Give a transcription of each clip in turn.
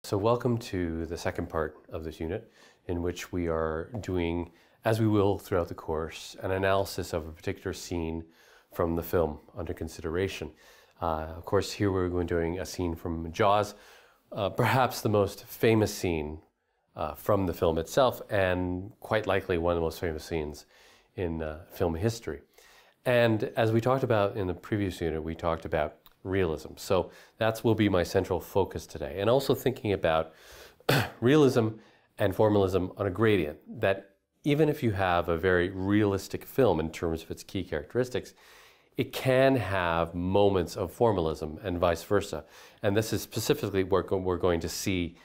So welcome to the second part of this unit, in which we are doing, as we will throughout the course, an analysis of a particular scene from the film under consideration. Of course, here we're going to be doing a scene from Jaws, perhaps the most famous scene from the film itself, and quite likely one of the most famous scenes in film history. And as we talked about in the previous unit, we talked about realism. So that will be my central focus today. And also thinking about realism and formalism on a gradient, that even if you have a very realistic film in terms of its key characteristics, it can have moments of formalism and vice versa. And this is specifically what we're going to see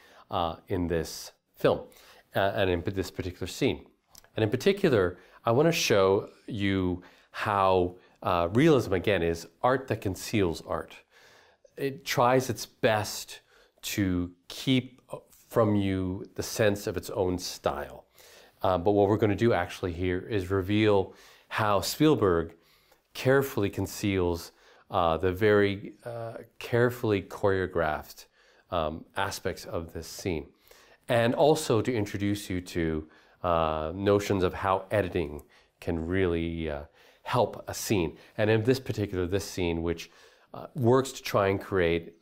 in this film and in this particular scene. And in particular, I want to show you how realism, again, is art that conceals art. It tries its best to keep from you the sense of its own style. But what we're going to do actually here is reveal how Spielberg carefully conceals the very carefully choreographed aspects of this scene. And also to introduce you to notions of how editing can really help a scene. And in this scene, which works to try and create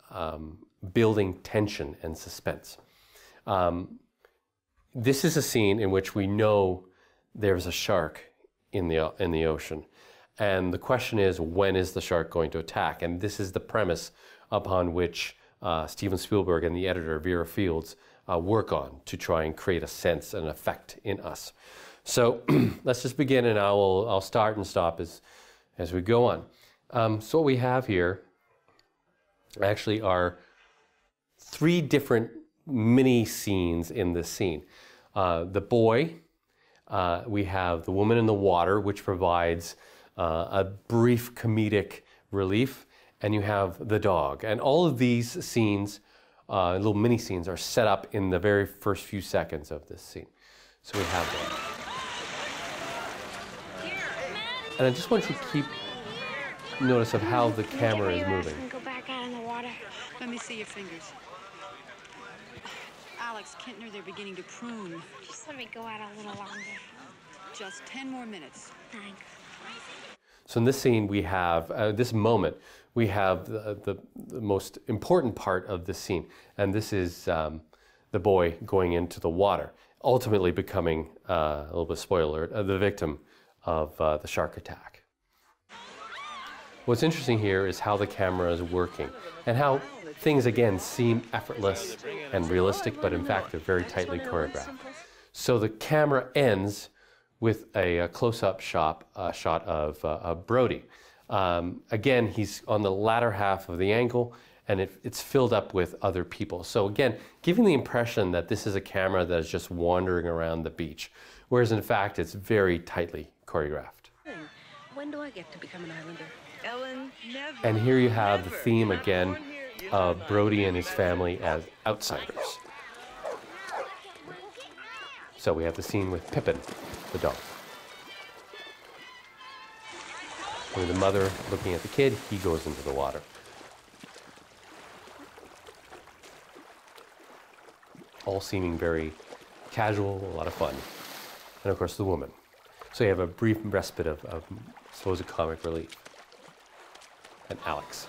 building tension and suspense. This is a scene in which we know there's a shark in the ocean. And the question is, when is the shark going to attack? And this is the premise upon which Steven Spielberg and the editor, Vera Fields, work on to try and create a sense and effect in us. So let's just begin, and I'll start and stop as we go on. So what we have here actually are three different mini scenes in this scene. The boy, we have the woman in the water, which provides a brief comedic relief, and you have the dog. And all of these scenes, little mini scenes, are set up in the very first few seconds of this scene. So we have that. And I just want you to keep notice of how the camera is moving. Go back out in the water. Let me see your fingers. Alex, Kintner, they're beginning to prune. Just let me go out a little longer. Just 10 more minutes. Thanks. So in this scene, we have, this moment, we have the most important part of the scene. And this is the boy going into the water, ultimately becoming, a little bit spoiler, the victim of the shark attack. What's interesting here is how the camera is working and how things, again, seem effortless and realistic, but in fact, they're very tightly choreographed. So the camera ends with a close-up shot of Brody. Again, he's on the latter half of the angle, and it's filled up with other people. So again, giving the impression that this is a camera that is just wandering around the beach, whereas in fact, it's very tightly choreographed. When do I get to become an islander? Ellen, never. And here you have the theme again of Brody and his family as outsiders. So we have the scene with Pippin, the dog. With the mother looking at the kid, he goes into the water. All seeming very casual, a lot of fun. And of course, the woman. So you have a brief respite of supposed comic relief. And Alex.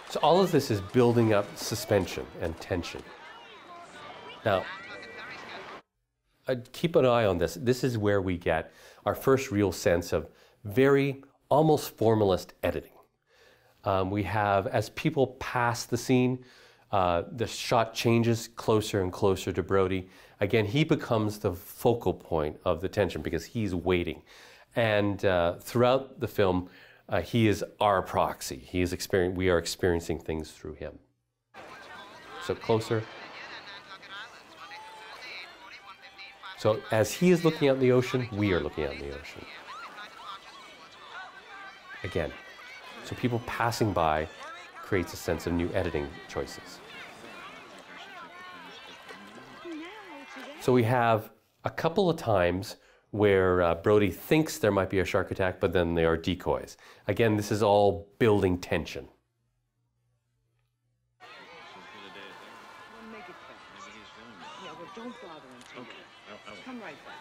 So all of this is building up suspension and tension. Now, keep an eye on this. This is where we get our first real sense of very almost formalist editing. We have, as people pass the scene, the shot changes closer and closer to Brody. Again, he becomes the focal point of the tension because he's waiting. And throughout the film, he is our proxy. We are experiencing things through him. So closer. So as he is looking out in the ocean, we are looking out in the ocean. Again, so people passing by creates a sense of new editing choices. So we have a couple of times where Brody thinks there might be a shark attack, but then they are decoys. Again, this is all building tension. Don't bother him too much. Come right back.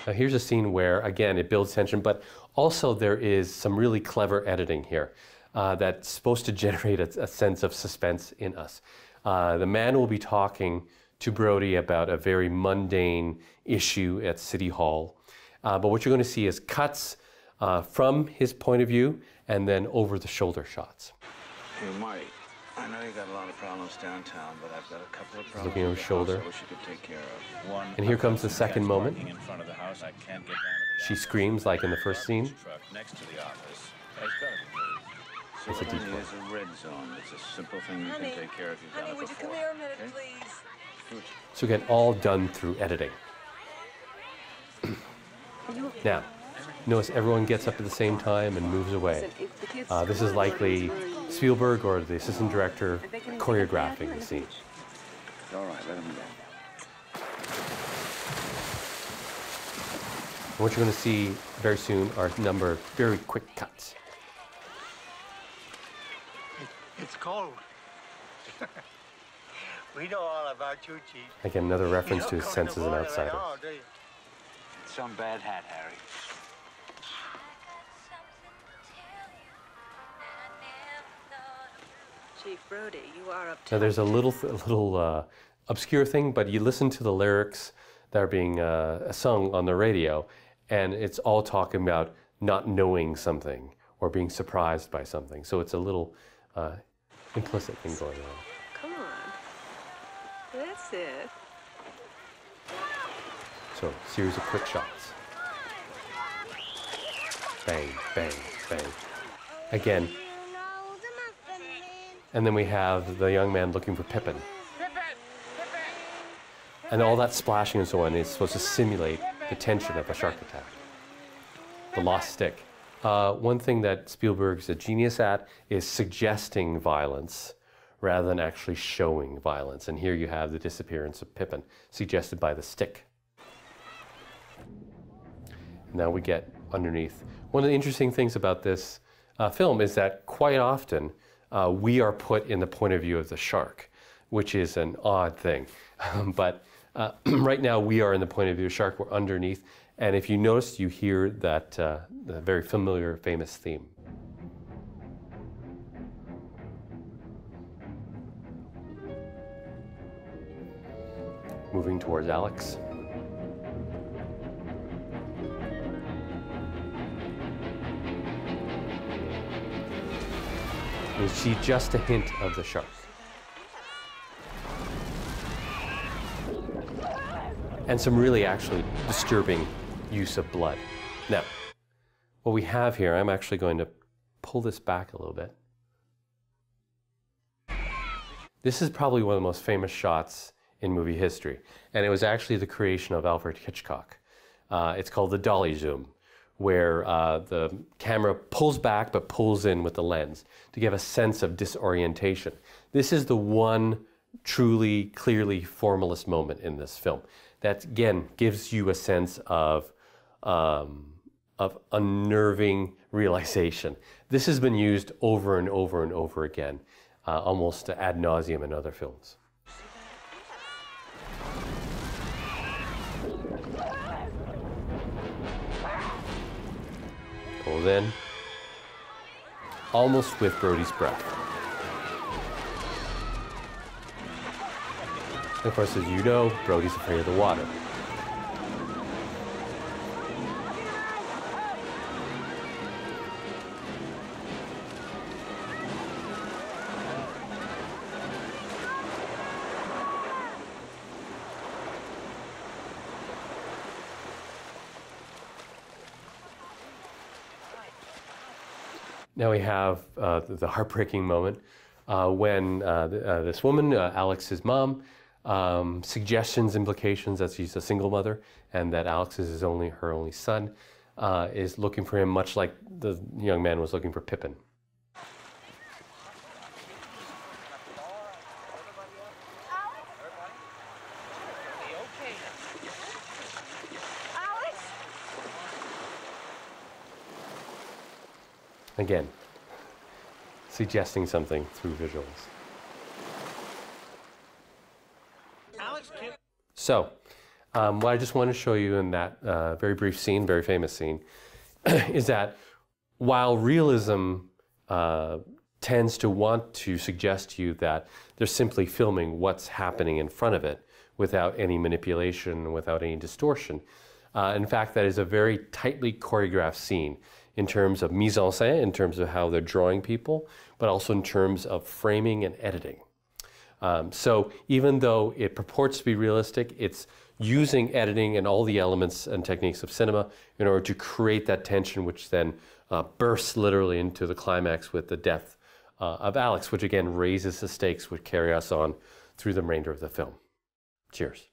Now here's a scene where, again, it builds tension, but also there is some really clever editing here that's supposed to generate a sense of suspense in us. The man will be talking to Brody about a very mundane issue at City Hall, but what you're going to see is cuts from his point of view and then over-the-shoulder shots. Hey, Marty, I know you got a lot of problems downtown, but I've got a couple of problems. Looking over his shoulder. I wish you could take care of. One, And here comes the second moment. in front of the house. I can't get down to the She screams like in the first scene. truck next to the office. It's gotta be moved. It's a So detour. is a red zone. It's a simple thing you can take care of. You've done it would you before. come here a minute, Okay? please? So again, all done through editing. Now, notice everyone gets up at the same time and moves away. This is likely Spielberg or the assistant director choreographing the scene. All right, let him go. What you're going to see very soon are a number of very quick cuts. It's cold. We know all about you, Chief. Again, another reference to You his don't sense come as to an bother at outsider. all, do you? Some bad hat, Harry. Chief Brody, you are up Now to... there's a little obscure thing, but you listen to the lyrics that are being sung on the radio, and it's all talking about not knowing something or being surprised by something. So it's a little implicit thing going on. Come on. That's it. So, series of quick shots. Bang, bang, bang. Again. And then we have the young man looking for Pippin. And all that splashing and so on is supposed to simulate the tension of a shark attack. The lost stick. One thing that Spielberg's a genius at is suggesting violence rather than actually showing violence. And here you have the disappearance of Pippin, suggested by the stick. Now we get underneath. One of the interesting things about this film is that quite often we are put in the point of view of the shark, which is an odd thing. But right now we are in the point of view of the shark, we're underneath. And if you notice, you hear that the very familiar, famous theme. Moving towards Alex. You see just a hint of the shark. And some really actually disturbing use of blood. Now, what we have here, I'm actually going to pull this back a little bit. This is probably one of the most famous shots in movie history, and it was actually the creation of Alfred Hitchcock. It's called the dolly zoom, where the camera pulls back but pulls in with the lens to give a sense of disorientation. This is the one truly, clearly formalist moment in this film that, again, gives you a sense of unnerving realization. This has been used over and over and over again, almost ad nauseum in other films. Pulls in, almost with Brody's breath. And of course, as you know, Brody's afraid of the water. Now we have the heartbreaking moment when this woman, Alex's mom, suggestions, implications that she's a single mother and that Alex is her only son, is looking for him much like the young man was looking for Pippin. Again, suggesting something through visuals. So, what I just want to show you in that very brief scene, very famous scene, is that while realism tends to want to suggest to you that they're simply filming what's happening in front of it without any manipulation, without any distortion, in fact, that is a very tightly choreographed scene in terms of mise en scène, in terms of how they're drawing people, but also in terms of framing and editing. So even though it purports to be realistic, it's using editing and all the elements and techniques of cinema in order to create that tension, which then bursts literally into the climax with the death of Alex, which again raises the stakes, which carry us on through the remainder of the film. Cheers.